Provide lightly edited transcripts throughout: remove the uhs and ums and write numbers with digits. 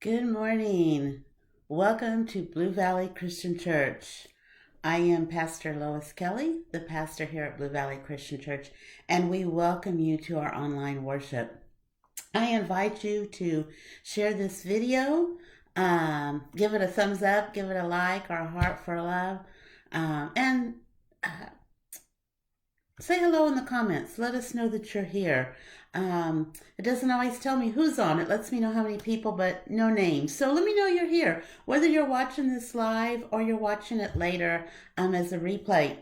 Good morning. Welcome to Blue Valley Christian Church. I am Pastor Lois Kelly, the pastor here at Blue Valley Christian Church, and we welcome you to our online worship. I invite you to share this video, give it a thumbs up, give it a like or a heart for love, and say hello in the comments. Let us know that you're here. It doesn't always tell me who's on. It lets me know how many people, but no names. So let me know you're here. Whether you're watching this live or you're watching it later as a replay,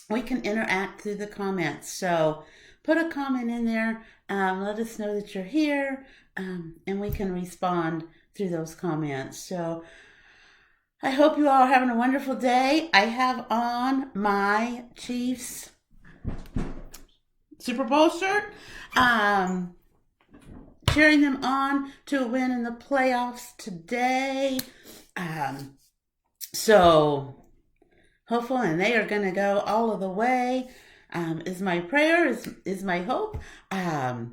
we can interact through the comments. So put a comment in there. Let us know that you're here, and we can respond through those comments. So I hope you all are having a wonderful day. I have on my Chiefs Super Bowl shirt, cheering them on to a win in the playoffs today. So hopeful, and they are going to go all of the way. Is my prayer, is my hope. But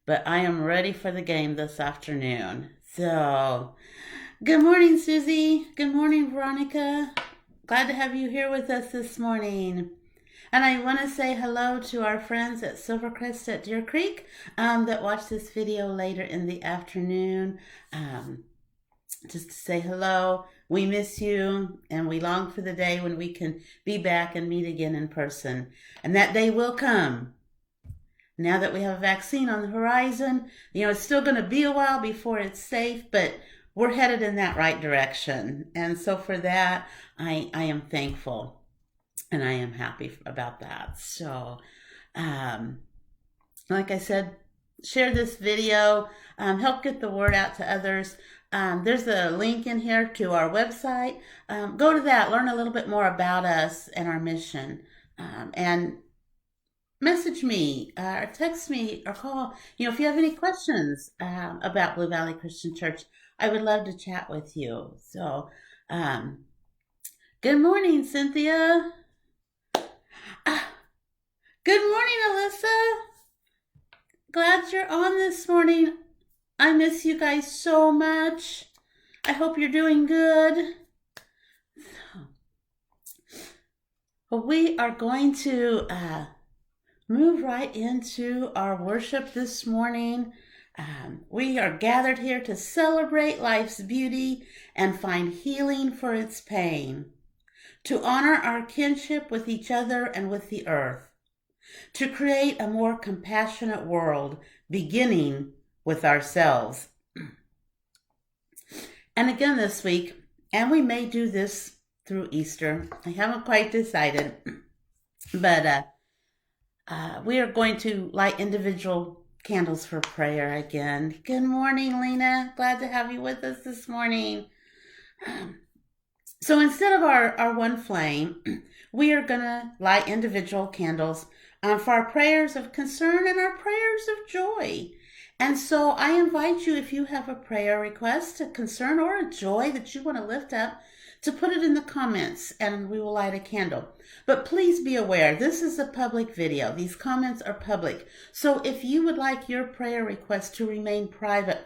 I am ready for the game this afternoon. So, good morning, Susie. Good morning, Veronica. Glad to have you here with us this morning. And I want to say hello to our friends at Silvercrest at Deer Creek that watch this video later in the afternoon. Just to say hello. We miss you, and we long for the day when we can be back and meet again in person. And that day will come. Now that we have a vaccine on the horizon, it's still going to be a while before it's safe, but we're headed in that right direction. And so for that, I am thankful. And I am happy about that. So, like I said, share this video, help get the word out to others. There's a link in here to our website. Go to that, learn a little bit more about us and our mission. And message me, or text me, or call. If you have any questions about Blue Valley Christian Church, I would love to chat with you. So, good morning, Cynthia. Good morning, Alyssa. Glad you're on this morning. I miss you guys so much. I hope you're doing good. Well, we are going to move right into our worship this morning. We are gathered here to celebrate life's beauty and find healing for its pain, to honor our kinship with each other and with the earth, to create a more compassionate world, beginning with ourselves. And again this week, and we may do this through Easter, I haven't quite decided, but we are going to light individual candles for prayer again. Good morning, Lena. Glad to have you with us this morning. So instead of our one flame, we are going to light individual candles for our prayers of concern and our prayers of joy. And so I invite you, if you have a prayer request, a concern, or a joy that you want to lift up, to put it in the comments and we will light a candle. But please be aware, this is a public video. These comments are public. So if you would like your prayer request to remain private,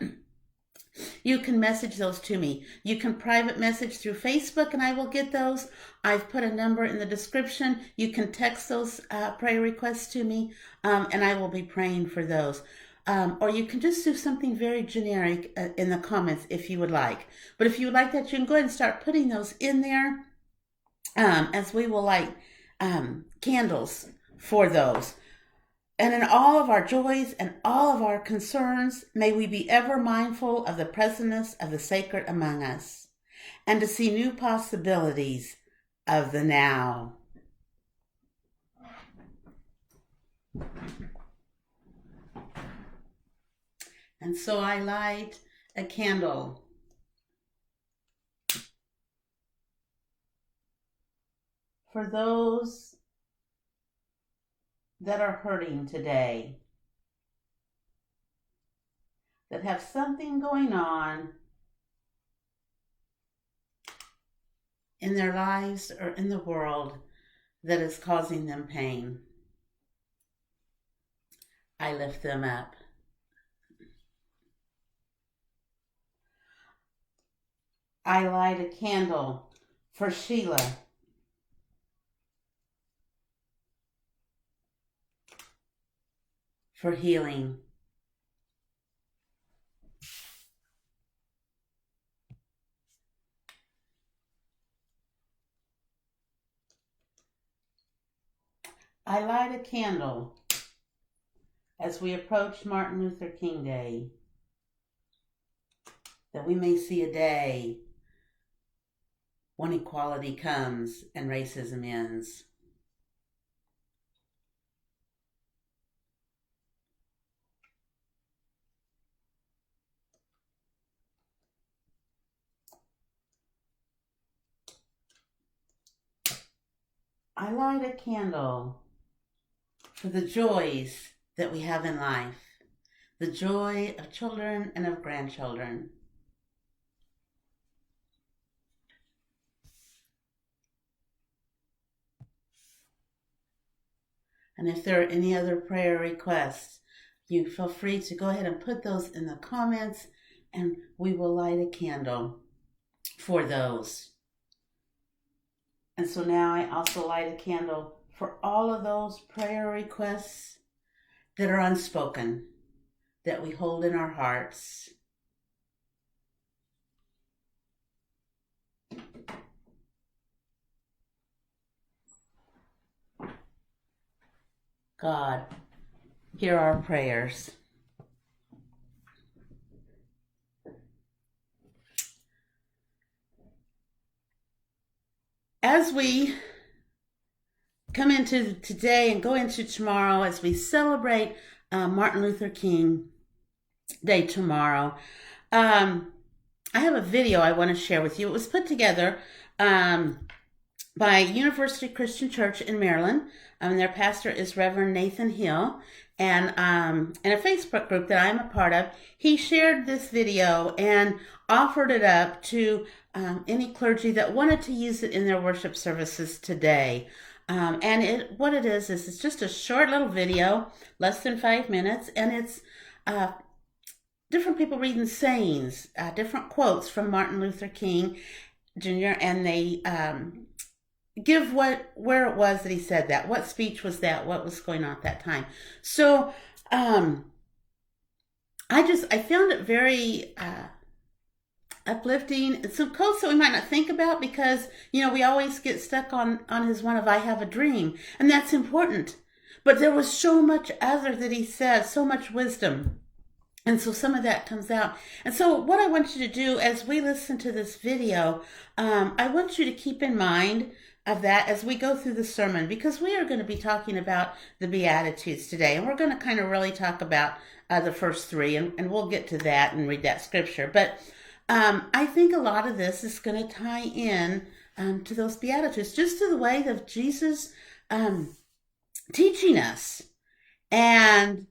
you can message those to me. You can private message through Facebook and I will get those. I've put a number in the description. You can text those prayer requests to me and I will be praying for those. Or you can just do something very generic in the comments if you would like. But if you would like that, you can go ahead and start putting those in there as we will light candles for those. And in all of our joys and all of our concerns, may we be ever mindful of the presence of the sacred among us and to see new possibilities of the now. And so I light a candle for those that are hurting today, that have something going on in their lives or in the world that is causing them pain. I lift them up. I light a candle for Sheila. For healing. I light a candle as we approach Martin Luther King Day, that we may see a day when equality comes and racism ends. I light a candle for the joys that we have in life, the joy of children and of grandchildren. And if there are any other prayer requests, you feel free to go ahead and put those in the comments, and we will light a candle for those. And so now I also light a candle for all of those prayer requests that are unspoken, that we hold in our hearts. God, hear our prayers. As we come into today and go into tomorrow, as we celebrate Martin Luther King Day tomorrow, I have a video I want to share with you. It was put together by University Christian Church in Maryland. Their pastor is Reverend Nathan Hill. And in a Facebook group that I'm a part of, he shared this video and offered it up to any clergy that wanted to use it in their worship services today. What it is it's just a short little video, less than 5 minutes, and it's different people reading sayings, different quotes from Martin Luther King Jr., and they give where it was that he said that, what speech was that, what was going on at that time. So I found it very uplifting. It's some quotes that we might not think about because, we always get stuck on his one of I have a dream, and that's important. But there was so much other that he said, so much wisdom. And so some of that comes out. And so what I want you to do as we listen to this video, I want you to keep in mind of that as we go through the sermon, because we are going to be talking about the Beatitudes today. And we're going to kind of really talk about the first three, and we'll get to that and read that scripture. But I think a lot of this is going to tie in to those Beatitudes, just to the way of Jesus teaching us and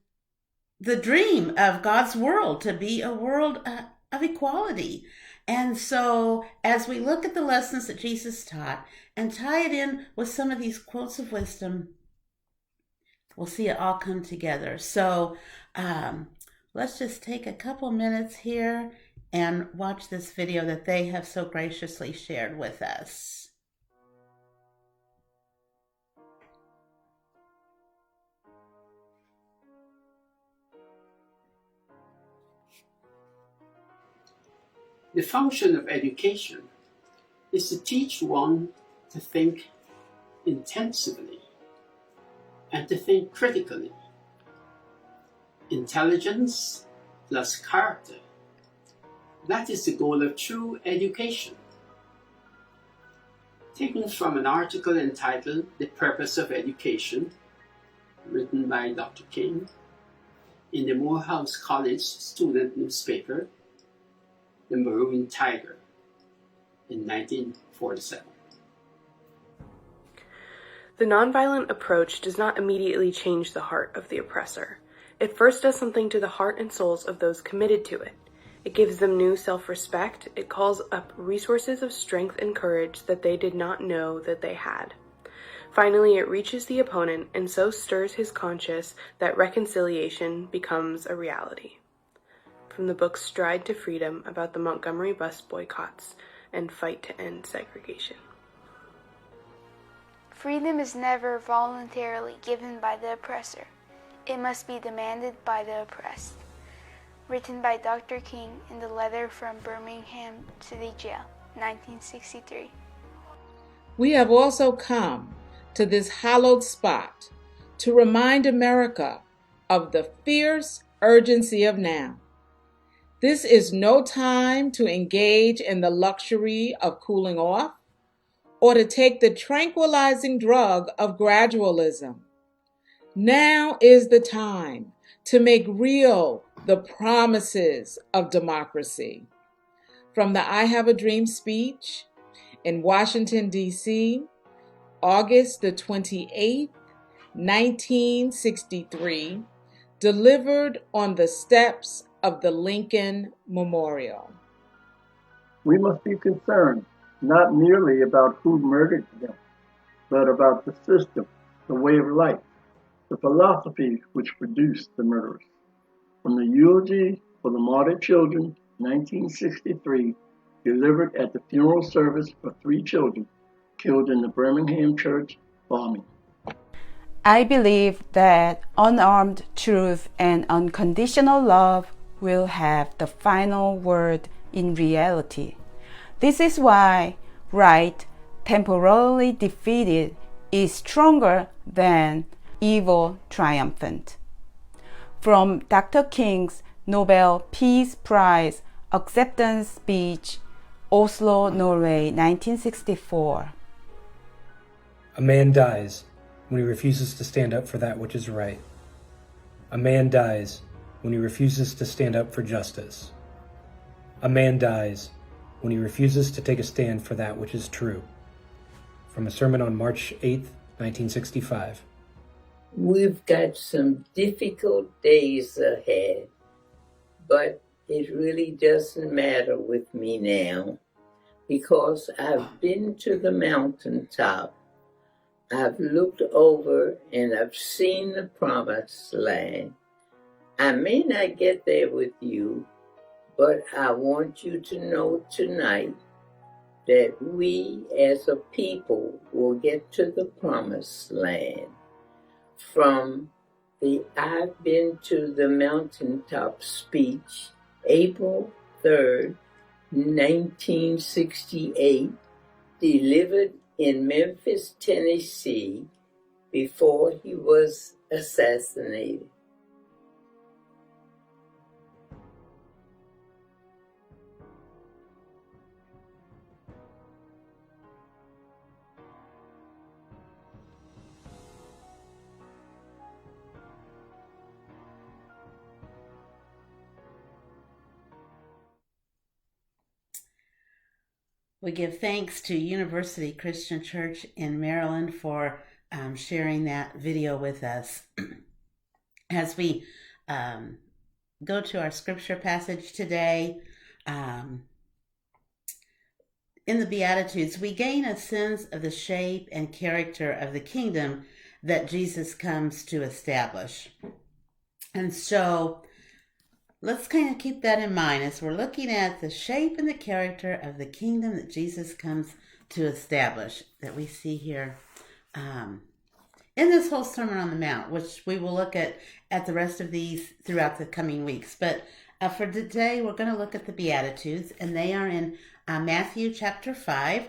the dream of God's world to be a world of equality. And so as we look at the lessons that Jesus taught and tie it in with some of these quotes of wisdom, we'll see it all come together. So let's just take a couple minutes here and watch this video that they have so graciously shared with us. The function of education is to teach one to think intensively and to think critically. Intelligence plus character. That is the goal of true education. Taken from an article entitled The Purpose of Education, written by Dr. King, in the Morehouse College student newspaper, The Maroon Tiger, in 1947. The nonviolent approach does not immediately change the heart of the oppressor. It first does something to the heart and souls of those committed to it. It gives them new self-respect. It calls up resources of strength and courage that they did not know that they had. Finally, it reaches the opponent and so stirs his conscience that reconciliation becomes a reality. From the book Stride to Freedom about the Montgomery bus boycotts, and fight to end segregation. Freedom is never voluntarily given by the oppressor. It must be demanded by the oppressed. Written by Dr. King in the letter from Birmingham City Jail, 1963. We have also come to this hallowed spot to remind America of the fierce urgency of now. This is no time to engage in the luxury of cooling off or to take the tranquilizing drug of gradualism. Now is the time to make real the promises of democracy. From the I Have a Dream speech in Washington, D.C., August the 28th, 1963, delivered on the steps of the Lincoln Memorial. We must be concerned not merely about who murdered them, but about the system, the way of life, the philosophy which produced the murderers. From the eulogy for the martyred children, 1963, delivered at the funeral service for 3 children killed in the Birmingham church bombing. I believe that unarmed truth and unconditional love will have the final word in reality. This is why right, temporarily defeated, is stronger than evil triumphant. From Dr. King's Nobel Peace Prize acceptance speech, Oslo, Norway, 1964. A man dies when he refuses to stand up for that which is right. A man dies when he refuses to stand up for justice. A man dies when he refuses to take a stand for that which is true. From a sermon on March 8th, 1965. We've got some difficult days ahead, but it really doesn't matter with me now because I've been to the mountaintop. I've looked over and I've seen the promised land. I may not get there with you, but I want you to know tonight that we as a people will get to the promised land. From the I've Been to the Mountaintop speech, April 3rd, 1968, delivered in Memphis, Tennessee, before he was assassinated. We give thanks to University Christian Church in Maryland for sharing that video with us. As we go to our scripture passage today, in the Beatitudes, we gain a sense of the shape and character of the kingdom that Jesus comes to establish. And so let's kind of keep that in mind as we're looking at the shape and the character of the kingdom that Jesus comes to establish, that we see here in this whole Sermon on the Mount, which we will look at the rest of these throughout the coming weeks. But for today, we're going to look at the Beatitudes, and they are in Matthew chapter 5.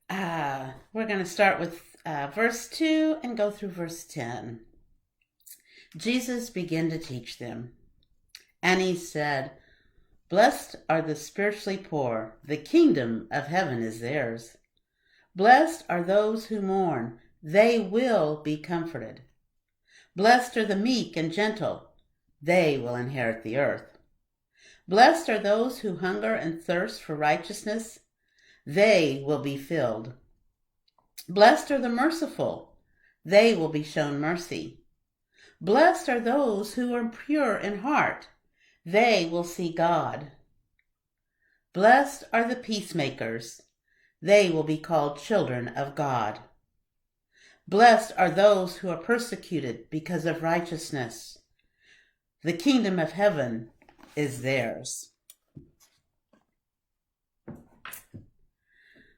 We're going to start with verse 2 and go through verse 10. Jesus began to teach them, and he said, "Blessed are the spiritually poor, the kingdom of heaven is theirs. Blessed are those who mourn, they will be comforted. Blessed are the meek and gentle, they will inherit the earth. Blessed are those who hunger and thirst for righteousness, they will be filled. Blessed are the merciful, they will be shown mercy. Blessed are those who are pure in heart, they will see God. Blessed are the peacemakers, they will be called children of God. Blessed are those who are persecuted because of righteousness. The kingdom of heaven is theirs."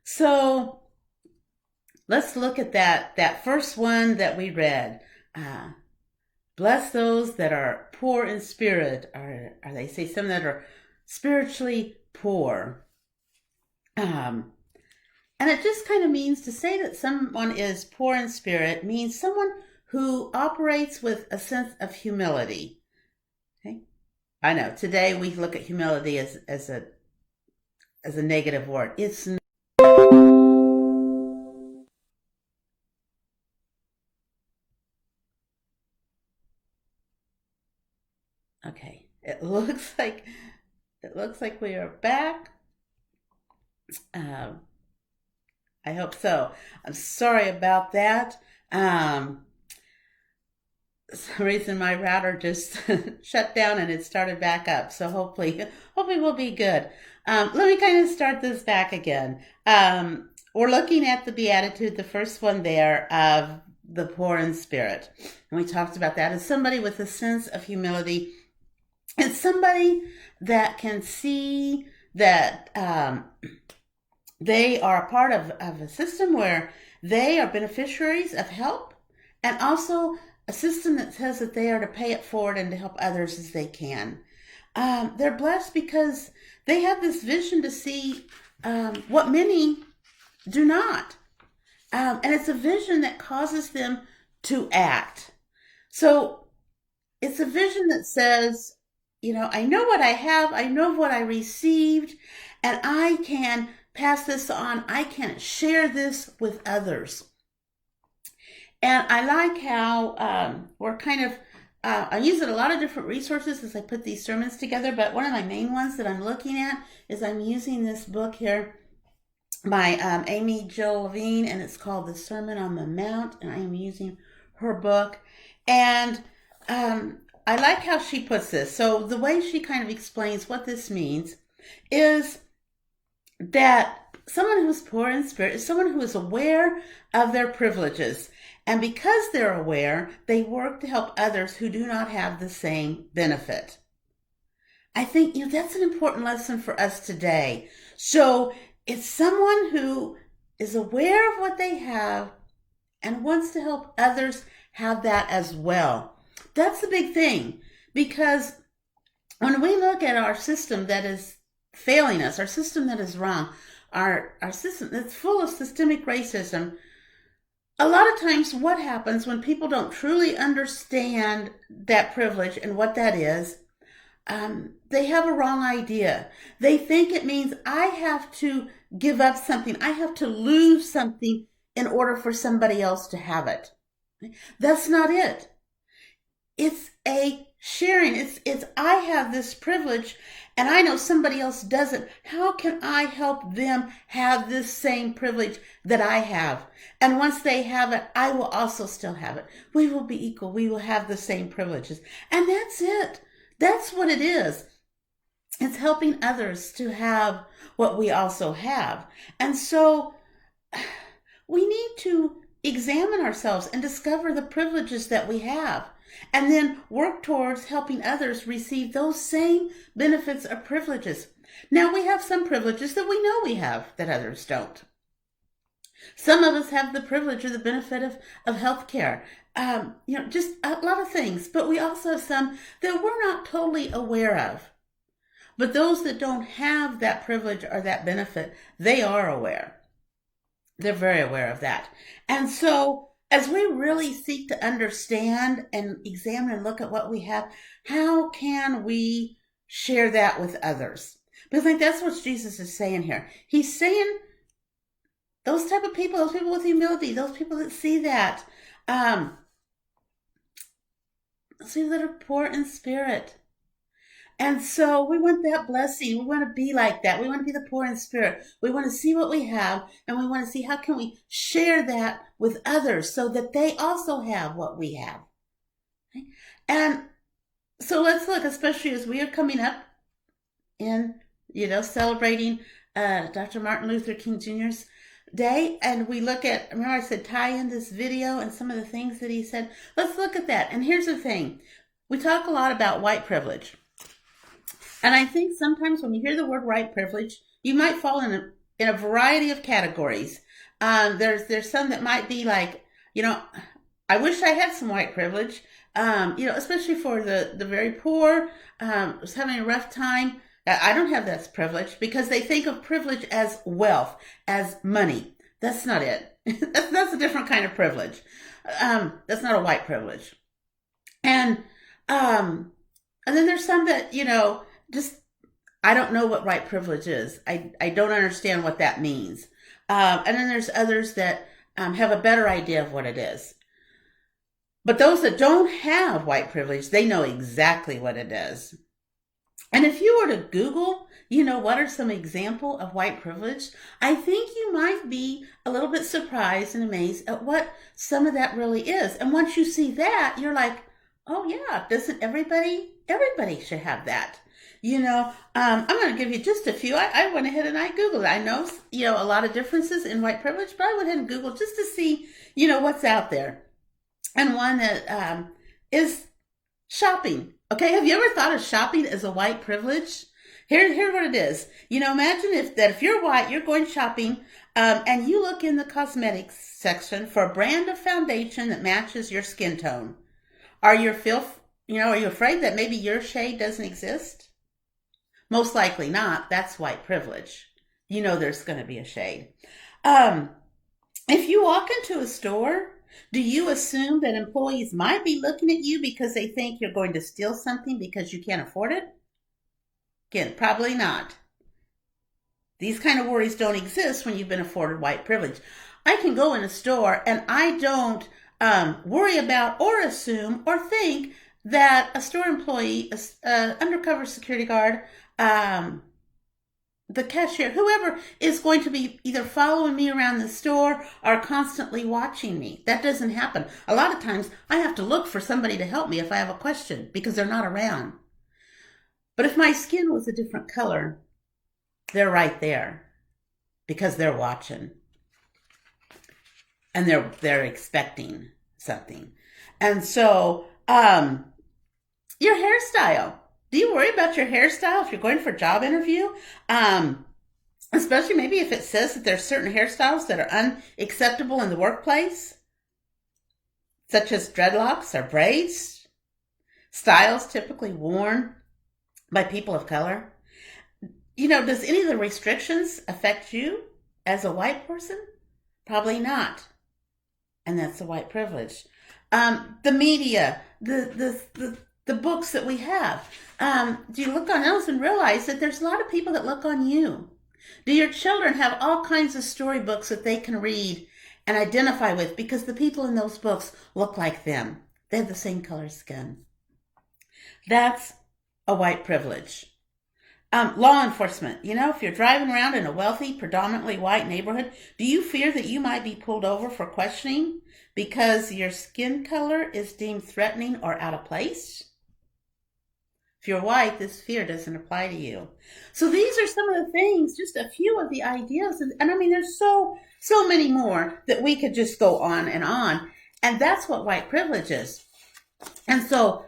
So let's look at that first one that we read. Bless those that are poor in spirit, or they say some that are spiritually poor. And it just kind of means to say that someone is poor in spirit means someone who operates with a sense of humility. Okay? I know today we look at humility as a negative word. It's not. Okay. It looks like we are back. I hope so. I'm sorry about that. For some reason my router just shut down and it started back up. So hopefully we'll be good. Let me kind of start this back again. We're looking at the Beatitude, the first one there of the poor in spirit. And we talked about that as somebody with a sense of humility. It's somebody that can see that they are a part of a system where they are beneficiaries of help, and also a system that says that they are to pay it forward and to help others as they can. They're blessed because they have this vision to see what many do not. And it's a vision that causes them to act. So it's a vision that says, I know what I have, I know what I received, and I can pass this on. I can share this with others. And I like how we're kind of, I use a lot of different resources as I put these sermons together, but one of my main ones that I'm looking at is I'm using this book here by Amy Jill Levine, and it's called The Sermon on the Mount, and I am using her book. And I like how she puts this. So the way she kind of explains what this means is that someone who is poor in spirit is someone who is aware of their privileges. And because they're aware, they work to help others who do not have the same benefit. I think, that's an important lesson for us today. So it's someone who is aware of what they have and wants to help others have that as well. That's the big thing, because when we look at our system that is failing us, our system that is wrong, our system that's full of systemic racism, a lot of times what happens when people don't truly understand that privilege and what that is, they have a wrong idea. They think it means I have to give up something. I have to lose something in order for somebody else to have it. That's not it. It's a sharing. It's I have this privilege and I know somebody else doesn't. How can I help them have this same privilege that I have? And once they have it, I will also still have it. We will be equal. We will have the same privileges. And that's it. That's what it is. It's helping others to have what we also have. And so we need to examine ourselves and discover the privileges that we have, and then work towards helping others receive those same benefits or privileges. Now, we have some privileges that we know we have that others don't. Some of us have the privilege or the benefit of health care, just a lot of things, but we also have some that we're not totally aware of. But those that don't have that privilege or that benefit, they are aware. They're very aware of that. And so as we really seek to understand and examine and look at what we have, how can we share that with others? Because I think that's what Jesus is saying here. He's saying those type of people, those people with humility, those people that see that, those people that are poor in spirit. And so we want that blessing. We want to be like that. We want to be the poor in spirit. We want to see what we have, and we want to see how can we share that with others so that they also have what we have. Okay? And so let's look, especially as we are coming up in, celebrating Dr. Martin Luther King Jr.'s day, and we look at, remember I said tie in this video and some of the things that he said. Let's look at that. And here's the thing. We talk a lot about white privilege. And I think sometimes when you hear the word white privilege, you might fall in a variety of categories. There's some that might be like, I wish I had some white privilege, especially for the very poor, was having a rough time. I don't have that privilege because they think of privilege as wealth, as money. That's not it. That's a different kind of privilege. That's not a white privilege. And then there's some that, just, I don't know what white privilege is. I don't understand what that means. And then there's others that have a better idea of what it is. But those that don't have white privilege, they know exactly what it is. And if you were to Google, what are some examples of white privilege, I think you might be a little bit surprised and amazed at what some of that really is. And once you see that, you're like, oh yeah, doesn't everybody should have that. I'm going to give you just a few. I went ahead and I Googled it. I know, a lot of differences in white privilege, but I went ahead and Googled just to see, what's out there. And one that is shopping. Okay, have you ever thought of shopping as a white privilege? Here's what it is. Imagine if you're white, you're going shopping, and you look in the cosmetics section for a brand of foundation that matches your skin tone. Are you afraid that maybe your shade doesn't exist? Most likely not. That's white privilege. There's going to be a shade. If you walk into a store, do you assume that employees might be looking at you because they think you're going to steal something because you can't afford it? Again, probably not. These kind of worries don't exist when you've been afforded white privilege. I can go in a store and I don't worry about or assume or think that a store employee, undercover security guard, the cashier, whoever is going to be either following me around the store or constantly watching me. That doesn't happen. A lot of times I have to look for somebody to help me if I have a question because they're not around. But if my skin was a different color, they're right there because they're watching and they're expecting something. And so, your hairstyle. Do you worry about your hairstyle if you're going for a job interview? Especially maybe if it says that there's certain hairstyles that are unacceptable in the workplace, such as dreadlocks or braids, styles typically worn by people of color. Does any of the restrictions affect you as a white person? Probably not. And that's a white privilege. The media, the books that we have. Do you look on those and realize that there's a lot of people that look on you? Do your children have all kinds of storybooks that they can read and identify with because the people in those books look like them? They have the same color skin. That's a white privilege. Law enforcement. If you're driving around in a wealthy, predominantly white neighborhood, do you fear that you might be pulled over for questioning because your skin color is deemed threatening or out of place? If you're white, this fear doesn't apply to you. So these are some of the things, just a few of the ideas. And I mean, there's so many more that we could just go on. And that's what white privilege is. And so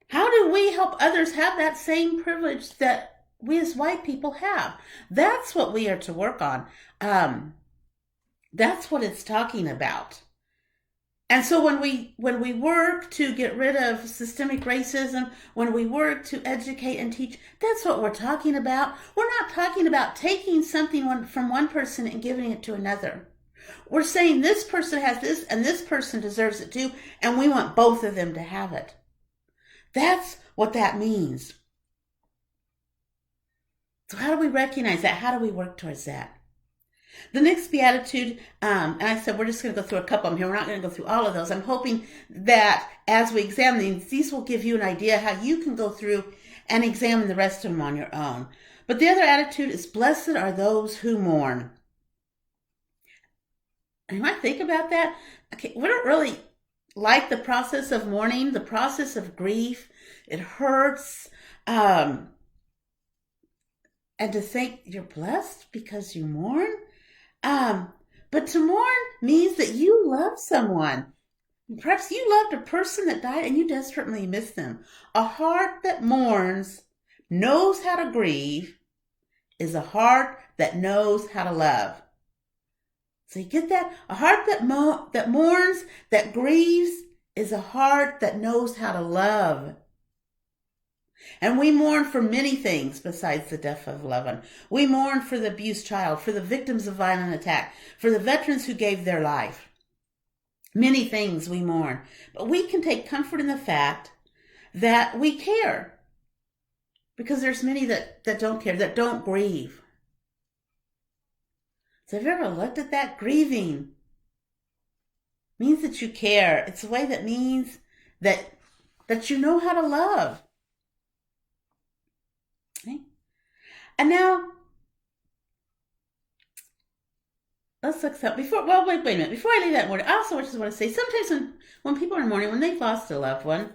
how do we help others have that same privilege that we as white people have? That's what we are to work on. That's what it's talking about. And so when we work to get rid of systemic racism, when we work to educate and teach, that's what we're talking about. We're not talking about taking something from one person and giving it to another. We're saying this person has this and this person deserves it too, and we want both of them to have it. That's what that means. So how do we recognize that? How do we work towards that? The next beatitude, and I said we're just going to go through a couple of them here. We're not going to go through all of those. I'm hoping that as we examine these will give you an idea how you can go through and examine the rest of them on your own. But the other attitude is, blessed are those who mourn. And you might think about that. Okay, we don't really like the process of mourning, the process of grief. It hurts. And to think you're blessed because you mourn. But to mourn means that you love someone. Perhaps you loved a person that died and you desperately miss them. A heart that mourns knows how to grieve is a heart that knows how to love. So you get that? A heart that mourns, that grieves, is a heart that knows how to love. And we mourn for many things besides the death of a loved one. We mourn for the abused child, for the victims of violent attack, for the veterans who gave their life. Many things we mourn. But we can take comfort in the fact that we care. Because there's many that don't care, that don't grieve. So have you ever looked at that? Grieving means that you care. It's a way that means that you know how to love. Okay? And now, let's look up wait a minute. Before I leave that word, I also just want to say, sometimes when people are mourning, when they've lost a loved one,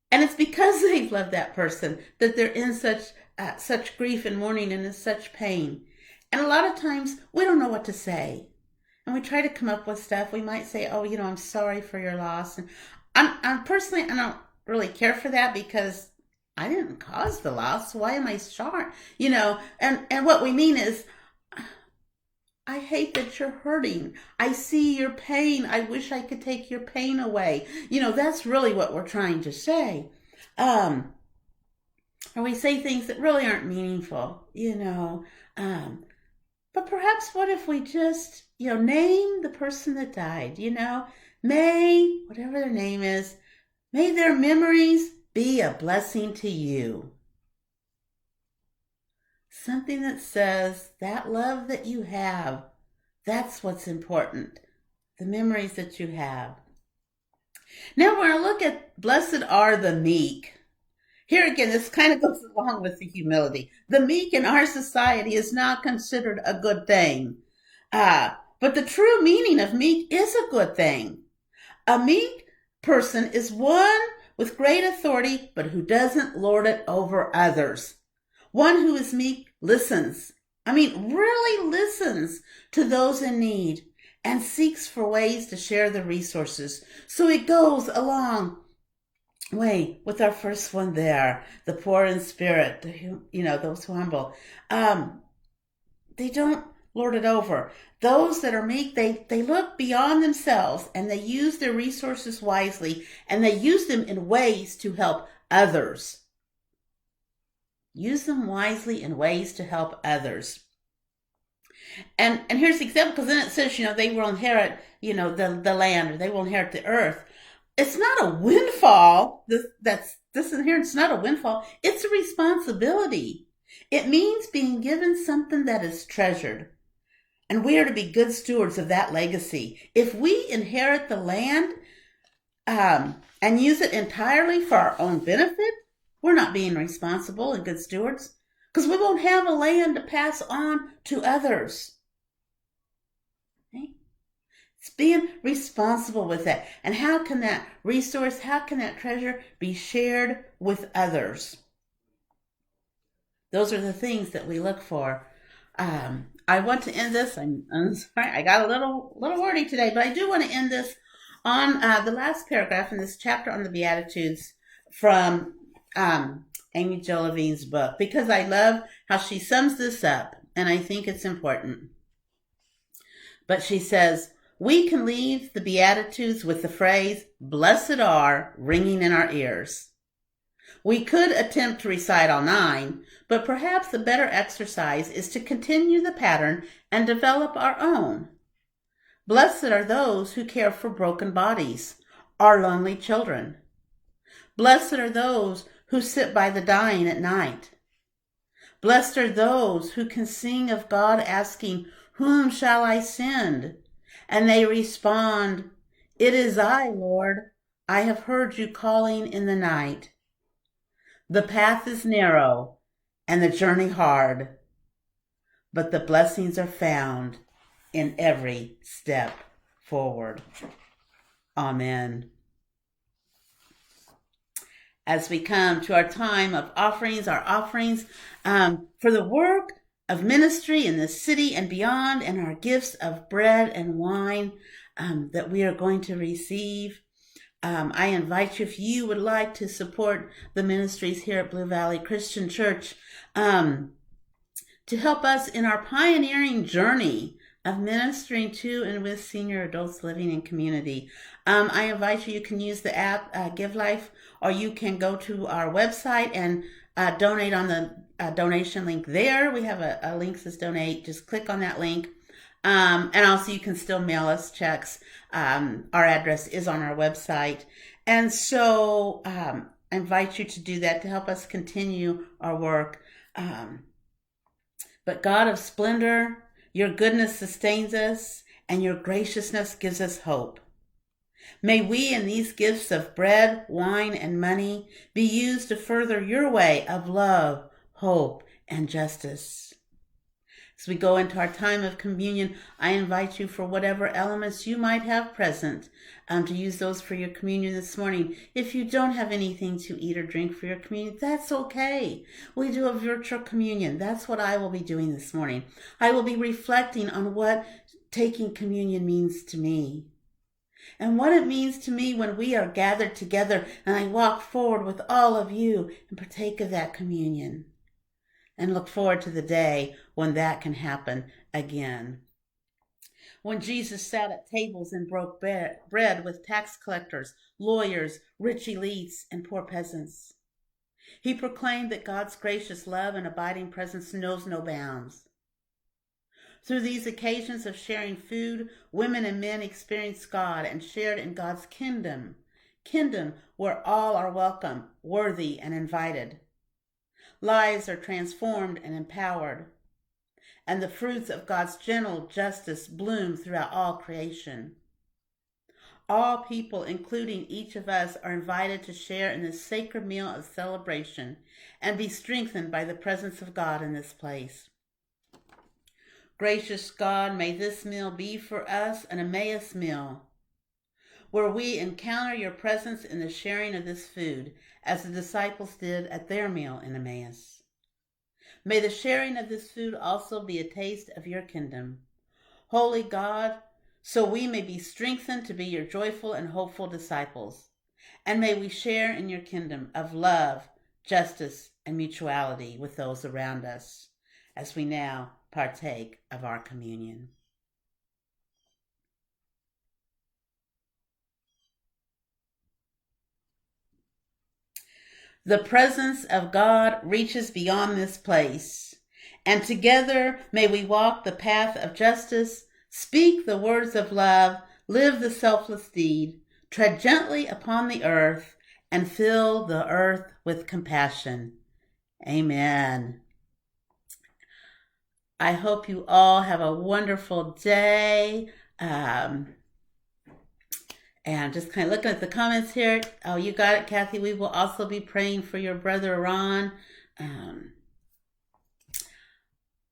and it's because they've loved that person that they're in such grief and mourning and in such pain. And a lot of times we don't know what to say. And we try to come up with stuff. We might say, oh, I'm sorry for your loss. And I'm personally, I don't really care for that because I didn't cause the loss. Why am I sorry? And what we mean is, I hate that you're hurting. I see your pain. I wish I could take your pain away. That's really what we're trying to say. Or we say things that really aren't meaningful, But perhaps what if we just, name the person that died, May, whatever their name is, may their memories be a blessing to you. Something that says that love that you have, that's what's important. The memories that you have. Now we're going to look at blessed are the meek. Here again, this kind of goes along with the humility. The meek in our society is not considered a good thing. But the true meaning of meek is a good thing. A meek person is one with great authority, but who doesn't lord it over others. One who is meek listens. Really listens to those in need and seeks for ways to share the resources. So it goes along way with our first one there, the poor in spirit, those who humble. They don't lord it over. Those that are meek, they look beyond themselves and they use their resources wisely and they use them in ways to help others. Use them wisely in ways to help others. And here's the example, because then it says, they will inherit, the land, or they will inherit the earth. It's not a windfall. This inheritance is not a windfall. It's a responsibility. It means being given something that is treasured. And we are to be good stewards of that legacy. If we inherit the land and use it entirely for our own benefit, we're not being responsible and good stewards, because we won't have a land to pass on to others. Okay? It's being responsible with that. And how can that resource, how can that treasure be shared with others? Those are the things that we look for. I want to end this. I'm sorry, I got a little wordy today, but I do want to end this on the last paragraph in this chapter on the Beatitudes from Amy Jo Levine's book, because I love how she sums this up, and I think it's important. But she says, we can leave the Beatitudes with the phrase, blessed are, ringing in our ears. We could attempt to recite all 9, but perhaps the better exercise is to continue the pattern and develop our own. Blessed are those who care for broken bodies, our lonely children. Blessed are those who sit by the dying at night. Blessed are those who can sing of God asking, whom shall I send? And they respond, it is I, Lord. I have heard you calling in the night. The path is narrow and the journey hard, but the blessings are found in every step forward. Amen. As we come to our time of offerings, our offerings for the work of ministry in the city and beyond, and our gifts of bread and wine that we are going to receive. I invite you, if you would like to support the ministries here at Blue Valley Christian Church, to help us in our pioneering journey of ministering to and with senior adults living in community. I invite you, you can use the app Give Life, or you can go to our website and donate on the donation link there. We have a link that says donate. Just click on that link. And also you can still mail us checks. Our address is on our website. And so I invite you to do that to help us continue our work. But God of splendor, your goodness sustains us, and your graciousness gives us hope. May we in these gifts of bread, wine, and money be used to further your way of love, hope, and justice. As we go into our time of communion, I invite you for whatever elements you might have present to use those for your communion this morning. If you don't have anything to eat or drink for your communion, that's okay. We do a virtual communion. That's what I will be doing this morning. I will be reflecting on what taking communion means to me, and what it means to me when we are gathered together and I walk forward with all of you and partake of that communion, and look forward to the day when that can happen again. When Jesus sat at tables and broke bread with tax collectors, lawyers, rich elites, and poor peasants, he proclaimed that God's gracious love and abiding presence knows no bounds. Through these occasions of sharing food, women and men experienced God and shared in God's kingdom where all are welcome, worthy, and invited. Lives are transformed and empowered, and the fruits of God's gentle justice bloom throughout all creation. All people, including each of us, are invited to share in this sacred meal of celebration and be strengthened by the presence of God in this place. Gracious God, may this meal be for us an Emmaus meal, where we encounter your presence in the sharing of this food, as the disciples did at their meal in Emmaus. May the sharing of this food also be a taste of your kingdom. Holy God, so we may be strengthened to be your joyful and hopeful disciples. And may we share in your kingdom of love, justice, and mutuality with those around us, as we now partake of our communion. The presence of God reaches beyond this place, and together may we walk the path of justice, speak the words of love, live the selfless deed, tread gently upon the earth, and fill the earth with compassion. Amen. I hope you all have a wonderful day. And just kind of looking at the comments here. Oh, you got it, Kathy. We will also be praying for your brother, Ron.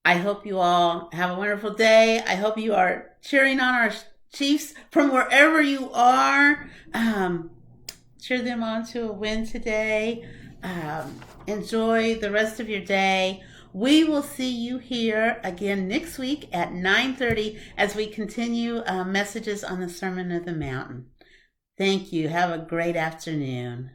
I hope you all have a wonderful day. I hope you are cheering on our Chiefs from wherever you are. Cheer them on to a win today. Enjoy the rest of your day. We will see you here again next week at 9:30 as we continue messages on the Sermon of the Mountain. Thank you. Have a great afternoon.